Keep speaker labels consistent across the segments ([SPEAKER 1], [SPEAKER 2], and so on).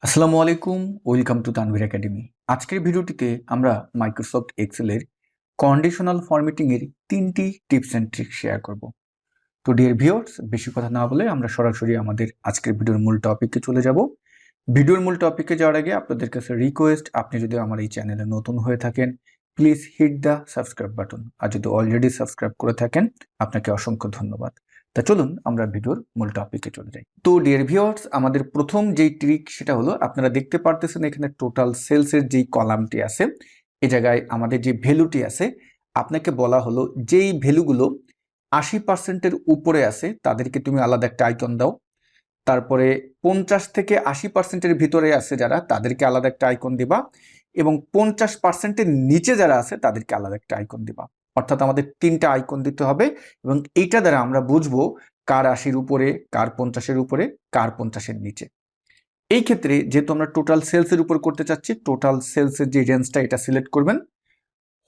[SPEAKER 1] আসসালামু আলাইকুম, welcome to Tanvir academy. আজকের ভিডিওটিতে আমরা মাইক্রোসফট এক্সেলের কন্ডিশনাল ফরম্যাটিং এর 3টি টিপস অ্যান্ড ট্রিক শেয়ার করব। তো ডিয়ার ভিউয়ার্স, বেশি কথা না বলে আমরা সরাসরি আমাদের আজকের ভিডিওর মূল টপিকে চলে যাব। ভিডিওর মূল টপিকে যাওয়ার আগে আপনাদের কাছে রিকোয়েস্ট, আপনি যদি আমার এই চ্যানেলে নতুন হয়ে থাকেন please hit the subscribe button, আর যদি অলরেডি সাবস্ক্রাইব করে থাকেন আপনাকে অসংখ্য ধন্যবাদ। তা চলুন আমরা ভিডিওর মূল টপিকে চলে যাই। তো ডিয়ার ভিউয়ার্স, আমাদের প্রথম যেই ট্রিক সেটা হলো, আপনারা দেখতে পারতেছেন এখানে টোটাল সেলসের যেই কলামটি আছে, এই জায়গায় আমাদের যে ভ্যালুটি আছে, আপনাকে বলা হলো যেই ভ্যালুগুলো 80%-এর উপরে আছে তাদেরকে তুমি আলাদা একটা আইকন দাও। তারপরে 50 থেকে 80%-এর ভিতরে আছে যারা, তাদেরকে আলাদা একটা আইকন দিবা, এবং 50%-এর নিচে যারা আছে তাদেরকে আলাদা একটা আইকন দিবা। অর্থাৎ আমাদের 3টা আইকন দিতে হবে, এবং এইটা দ্বারা আমরা বুঝবো কার 80-এর উপরে, কার 50-এর উপরে, কার 50-এর নিচে। এই ক্ষেত্রে যেহেতু আমরা টোটাল সেলসের উপর করতে চাচ্ছি, টোটাল সেলসের যে রেঞ্জটা এটা সিলেক্ট করবেন।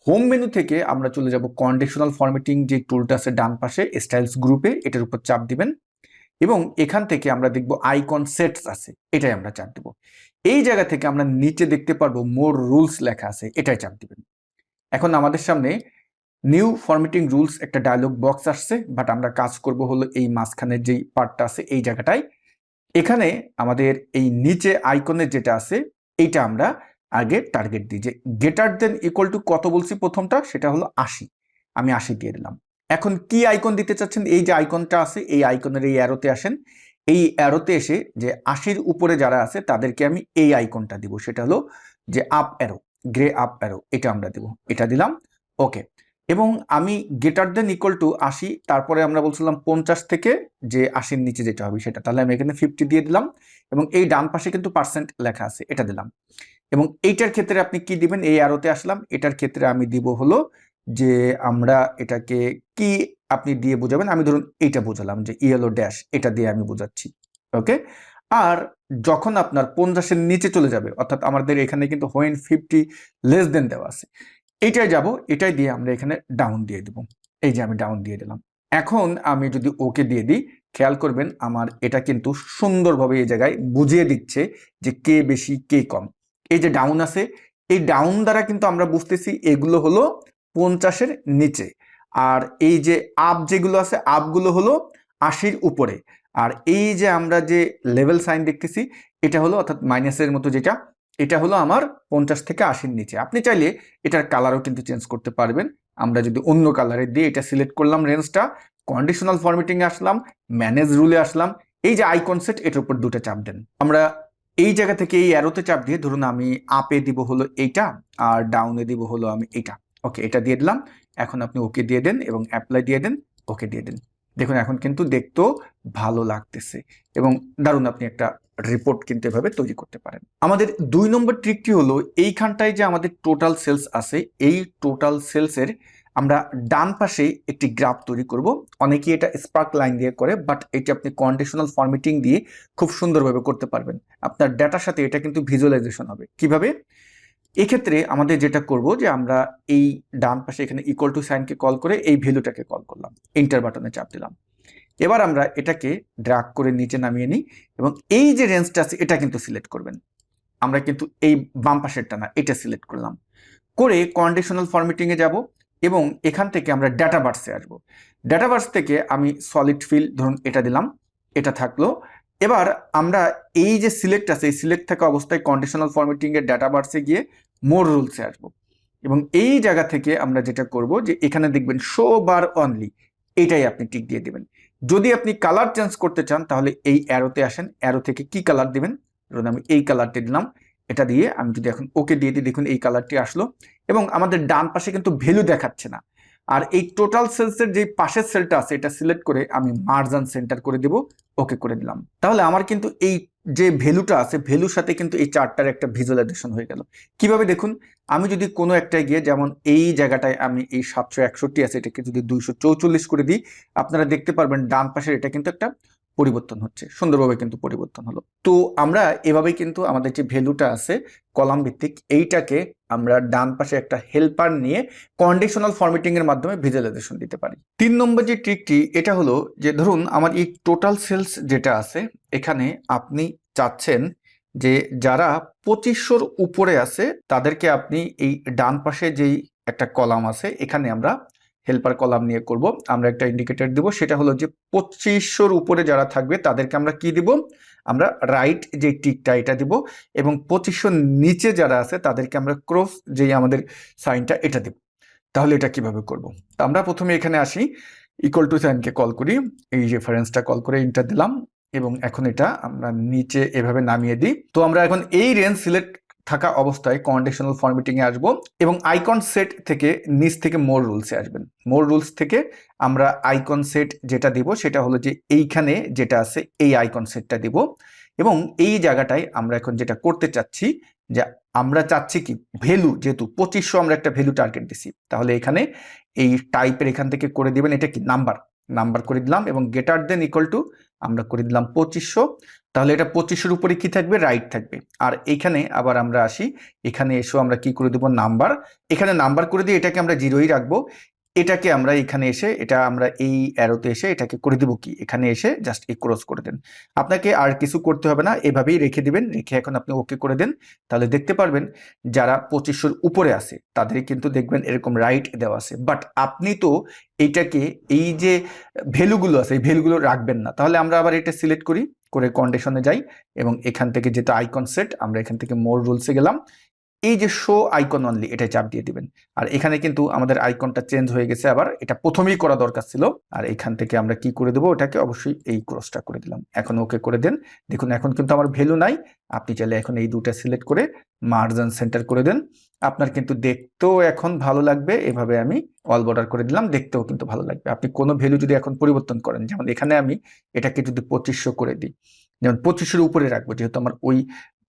[SPEAKER 1] হোম মেনু থেকে আমরা চলে যাব কন্ডিশনাল ফরম্যাটিং যে টুলটা আছে ডান পাশে স্টাইলস গ্রুপে, এটার উপর চাপ দিবেন, এবং এখান থেকে আমরা দেখব আইকন সেটস আছে, এটাই আমরা চাপ দেব। এই জায়গা থেকে আমরা নিচে দেখতে পারবো মোর রুলস লেখা আছে, এটাই চাপ দিবেন। এখন আমাদের সামনে নিউ ফরম্যাটিং রুলস একটা ডায়লগ বক্স আসছে, বাট আমরা কাজ করব হলো এই মাঝখানের যেই পার্টটা আছে এই জায়গাটায়। এখানে আমাদের এই নিচে আইকনের যেটা আছে এইটা আমরা আগে টার্গেট দিই, যে গ্রেটার দেন ইকুয়াল টু কত বলছি প্রথমটা, সেটা হলো 80। আমি 80 দিয়ে দিলাম। এখন কি আইকন দিতে চাচ্ছেন, এই যে আইকনটা আছে এই আইকনের এই অ্যারোতে আসেন। এই অ্যারোতে এসে যে 80-র উপরে যারা আছে তাদেরকে আমি এই আইকনটা দিব, সেটা হলো যে up arrow, grey up arrow, এটা আমরা দিব। এটা দিলাম, ওকে। এবং আমি গ্রেটার দেন ইকুয়াল টু 80, তারপরে আমরা বলছিলাম 50 থেকে যে 80-র নিচে যেটা হবে সেটা, তাহলে আমি এখানে 50 দিয়ে দিলাম, এবং এই ডান পাশে কিন্তু পার্সেন্ট লেখা আছে, এটা দিলাম। এবং এইটার ক্ষেত্রে আপনি কি দিবেন, এই অ্যারোতে আসলাম, এটার ক্ষেত্রে আমি দিব হলো যে আমরা এটাকে কি আপনি দিয়ে বোঝাবেন, আমি ধরুন এইটা বোঝালাম যে ইয়েলো ড্যাশ, এটা দিয়ে আমি বোঝাচ্ছি, ওকে। আর যখন আপনার 50-এর নিচে চলে যাবে, অর্থাৎ আমাদের এখানে কিন্তু হোয়েন 50 লেস দেন দেওয়া আছে, এটাই যাব, এটাই দিয়ে আমরা এখানে ডাউন দিয়ে দেব। এই যে আমি ডাউন দিয়ে দিলাম। এখন আমি যদি ওকে দিয়ে দিই, খেয়াল করবেন আমার এটা কিন্তু সুন্দরভাবে এই জায়গায় বুঝিয়ে দিচ্ছে যে কে বেশি কে কম। এই যে ডাউন আছে, এই ডাউন দ্বারা কিন্তু আমরা বুঝতেছি এগুলো হলো 50-এর নিচে, আর এই যে আপ যেগুলো আছে আপগুলো হলো 80-র উপরে। আর এই যে আমরা যে লেভেল সাইন দেখতেছি এটা হলো, অর্থাৎ মাইনাসের মতো যেটা, এটা হলো আমার 50 থেকে 80-র নিচে। আপনি চাইলে এটার কালারও কিন্তু চেঞ্জ করতে পারবেন। আমরা যদি অন্য কালারে দিয়ে এটা সিলেক্ট করলাম রেঞ্জটা, কন্ডিশনাল ফরম্যাটিং এ আসলাম, ম্যানেজ রুলে আসলাম, এই যে আইকন সেট এটার উপর দুটো চাপ দেন। আমরা এই জায়গা থেকে এই অ্যারোতে চাপ দিয়ে ধরুন আমি আপে দিব হলো এইটা, আর ডাউনে দিব হলো আমি এইটা, ওকে, এটা দিয়ে দিলাম। এখন আপনি ওকে দিয়ে দেন এবং অ্যাপ্লাই দিয়ে দেন, ওকে দিয়ে দেন। দেখুন এখন কিন্তু দেখতেও ভালো লাগতেছে, এবং দারুণ আপনি একটা রিপোর্ট কিন্তু এভাবে তৈরি করতে পারেন। আমাদের 2 নম্বর ট্রিকটি হলো, এইখানটায় যে আমাদের টোটাল সেলস আছে, এই টোটাল সেলসের আমরা ডান পাশে একটি গ্রাফ তৈরি করব। অনেকেই এটা স্পার্ক লাইন দিয়ে করে, বাট এটা আপনি কন্ডিশনাল ফরম্যাটিং দিয়ে খুব সুন্দরভাবে করতে পারবেন। আপনার ডেটার সাথে এটা কিন্তু ভিজুয়ালাইজেশন হবে। কিভাবে? এক্ষেত্রে আমাদের যেটা করব যে আমরা এই ডান পাশে এখানে ইকুয়াল টু সাইনকে কল করে এই ভ্যালুটাকে কল করলাম, এন্টার বাটনে চাপ দিলাম। এবার আমরা এটাকে ড্র্যাগ করে নিচে নামিয়ে নিই, এবং এই যে রেঞ্জটা আছে এটা কিন্তু সিলেক্ট করবেন। আমরা কিন্তু এই বাম পাশেরটা না, এটা সিলেক্ট করলাম, করে কন্ডিশনাল ফরম্যাটিং এ যাব, এবং এখান থেকে আমরা ডাটাবার্সে আসবো। ডাটাবার্স থেকে আমি সলিড ফিল ধরুন এটা দিলাম, এটা থাকলো। এবার আমরা এই যে সিলেক্ট আছে, এই সিলেক্ট থাকা অবস্থায় কন্ডিশনাল ফরম্যাটিং এর ডাটাবার্সে গিয়ে মোর রুলসে আসবো, এবং এই জায়গা থেকে আমরা যেটা করব যে এখানে দেখবেন শো বার অনলি, এটাই আপনি টিক দিয়ে দিবেন। যদি আপনি কালার চেঞ্জ করতে চান তাহলে এই অ্যারোতে আসেন, অ্যারো থেকে কি কালার দিবেন, ধরুন আমি এই কালারটি দিলাম, এটা দিয়ে আমি যদি এখন ওকে দিয়ে দিই, দেখুন এই কালারটি আসলো, এবং আমাদের ডান পাশে কিন্তু ভ্যালু দেখাচ্ছে না। আর এই টোটাল সেলসের যে পাশের সেলটা আছে এটা সিলেক্ট করে আমি মার্জান সেন্টার করে দেব, ওকে করে দিলাম। তাহলে আমার কিন্তু এই যে ভ্যালুটা আছে ভ্যালুর সাথে কিন্তু এই চার্টটার একটা ভিজুয়ালাইজেশন হয়ে গেল। কিভাবে দেখুন, আমি যদি কোনো একটায় গিয়ে, যেমন এই জায়গাটায় আমি এই 761 আছে, এটাকে যদি 244 করে দিই, আপনারা দেখতে পারবেন ডান পাশের এটা কিন্তু একটা পরিবর্তন হচ্ছে, সুন্দরভাবে কিন্তু পরিবর্তন হলো। তো আমরা এভাবেই কিন্তু আমাদের যে ভ্যালুটা আছে কলাম ভিত্তিক, এইটাকে আমরা ডান পাশে একটা হেল্পার নিয়ে কন্ডিশনাল ফরম্যাটিং এর মাধ্যমে ভিজুয়ালাইজেশন দিতে পারি। 3 নম্বর যে ট্রিকটি এটা হলো যে ধরুন আমার এই টোটাল সেলস যেটা আছে, এখানে আপনি চাচ্ছেন যে যারা 2500-র উপরে আছে তাদেরকে আপনি এই ডান পাশে যেই একটা কলাম আছে এখানে আমরা হেল্পার কলাম নিয়ে করব। আমরা একটা ইন্ডিকেটর দিব, সেটা হলো যে 2500-র উপরে যারা থাকবে তাদেরকে আমরা কি দিব, আমরা রাইট যে টিকটা এটা দিব, এবং 2500-র নিচে যারা আছে তাদেরকে আমরা ক্রস যেই আমাদের সাইনটা এটা দিব। তাহলে এটা কিভাবে করব? আমরা প্রথমে এখানে আসি, ইকুয়াল টু সাইনকে কল করি, এই রেফারেন্সটা কল করে এন্টার দিলাম, এবং এখন এটা আমরা নিচে এভাবে নামিয়ে দিই। তো আমরা এখন এই রেঞ্জ সিলেক্ট থাকা অবস্থায় কন্ডিশনাল ফরম্যাটিং এ আসবো, এবং আইকন সেট থেকে নিচ থেকে মোর রুলসে আসবেন। মোর রুলস থেকে আমরা আইকন সেট যেটা দিব সেটা হলো যে এইখানে যেটা আছে এই আইকন সেটটা দিব, এবং এই জায়গাটায় আমরা এখন যেটা করতে চাচ্ছি যে আমরা চাচ্ছি কি ভ্যালু, যেহেতু 2500 আমরা একটা ভ্যালু টার্গেট দিছি, তাহলে এখানে এই টাইপের এখান থেকে করে দিবেন এটা কি নাম্বার, নাম্বার করে দিলাম, এবং গেটার দেন ইকুয়াল টু আমরা করে দিলাম 2500। তাহলে এটা 2500-র উপরে কি থাকবে, রাইট থাকবে। আর এখানে আবার আমরা আসি, এখানে এসেও আমরা কি করে দেব, নাম্বার, এখানে নাম্বার করে দিয়ে এটাকে আমরা জিরোই রাখবো। এটাকে আমরা এখানে এসে এটা আমরা এই অ্যারোতে এসে এটাকে করে দিব কি, এখানে এসে জাস্ট এই ক্রস করে দেন। আপনাকে আর কিছু করতে হবে না, এভাবেই রেখে দিবেন, রেখে এখন আপনি ওকে করে দেন। তাহলে দেখতে পারবেন যারা 2500-র উপরে আছে তাদের কিন্তু দেখবেন এরকম রাইট দেওয়া আছে, বাট আপনি তো এইটাকে এই যে ভ্যালুগুলো আছে এই ভ্যালুগুলো রাখবেন না। তাহলে আমরা আবার এটা সিলেক্ট করি, করে কন্ডিশনে যাই, এবং এখান থেকে যেটা আইকন সেট আমরা এখান থেকে মোর রুলসে গেলাম, এই যে শো আইকন অনলি এটা চাপ দিয়ে দিবেন। আর এখানে কিন্তু আমাদের আইকনটা চেঞ্জ হয়ে গেছে, আবার এটা প্রথমেই করা দরকার ছিল। আর এখান থেকে আমরা কি করে দেবো, ওটাকে অবশ্যই এই ক্রসটা করে দিলাম, এখন ওকে করে দেন। দেখুন এখন কিন্তু আমার ভ্যালু নাই, আপনি চাইলে এখন এই দুটা সিলেক্ট করে মার্জিন সেন্টার করে দেন, আপনার কিন্তু দেখতেও এখন ভালো লাগবে। এভাবে আমি অল বর্ডার করে দিলাম, দেখতেও কিন্তু ভালো লাগবে। আপনি কোনো ভ্যালু যদি এখন পরিবর্তন করেন, যেমন এখানে আমি এটাকে যদি 2500 করে দিই, যেমন 2500-র উপরে রাখবো যেহেতু আমার ওই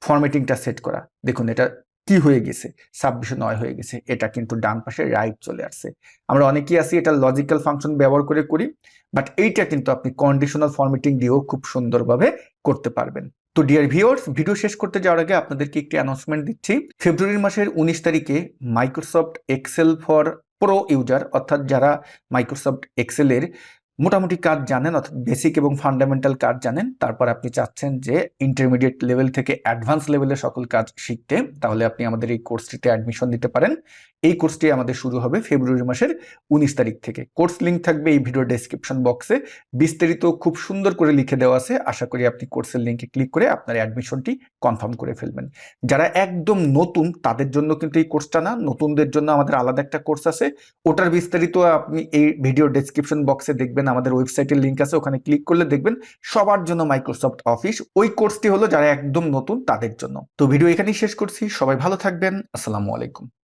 [SPEAKER 1] ফরম্যাটিংটা সেট করা, দেখুন এটা কি হয়ে গেছে, 2609 হয়ে গেছে, এটা কিন্তু ডান পাশে রাইট চলে আসছে। আমরা অনেকেই আছি এটা লজিক্যাল ফাংশন ব্যবহার করে করি, বাট এইটা কিন্তু আপনি কন্ডিশনাল ফরম্যাটিং দিয়েও খুব সুন্দরভাবে করতে পারবেন। তো ডিয়ার ভিউয়ার্স, ভিডিও শেষ করতে যাওয়ার আগে আপনাদেরকে একটি অ্যানাউন্সমেন্ট দিচ্ছি। ফেব্রুয়ারি মাসের 19 তারিখে Microsoft Excel for pro user, অর্থাৎ যারা মাইক্রোসফট এক্সেলের মোটামুটি কাজ জানেন, অর্থাৎ বেসিক এবং ফান্ডামেন্টাল কাজ জানেন, তারপর আপনি চাচ্ছেন যে ইন্টারমিডিয়েট লেভেল থেকে অ্যাডভান্স লেভেলের সকল কাজ শিখতে, তাহলে আপনি আমাদের এই কোর্সটিতে অ্যাডমিশন নিতে পারেন। এই কোর্সটি আমাদের শুরু হবে ফেব্রুয়ারি মাসের 19 তারিখ থেকে। কোর্স লিঙ্ক থাকবে এই ভিডিও ডেসক্রিপশন বক্সে, বিস্তারিত খুব সুন্দর করে লিখে দেওয়া আছে। আশা করি আপনি কোর্সের লিঙ্কে ক্লিক করে আপনার অ্যাডমিশনটি কনফার্ম করে ফেলবেন। যারা একদম নতুন তাদের জন্য কিন্তু এই কোর্সটা না, নতুনদের জন্য আমাদের আলাদা একটা কোর্স আছে, ওটার বিস্তারিত আপনি এই ভিডিও ডেসক্রিপশন বক্সে দেখবেন, আমাদের ওয়েবসাইটের লিঙ্ক আছে, ওখানে ক্লিক করলে দেখবেন সবার জন্য মাইক্রোসফট অফিস। ওই কোর্সটি হলো যারা একদম নতুন তাদের জন্য। তো ভিডিও এখানেই শেষ করছি, সবাই ভালো থাকবেন, আসসালামু আলাইকুম।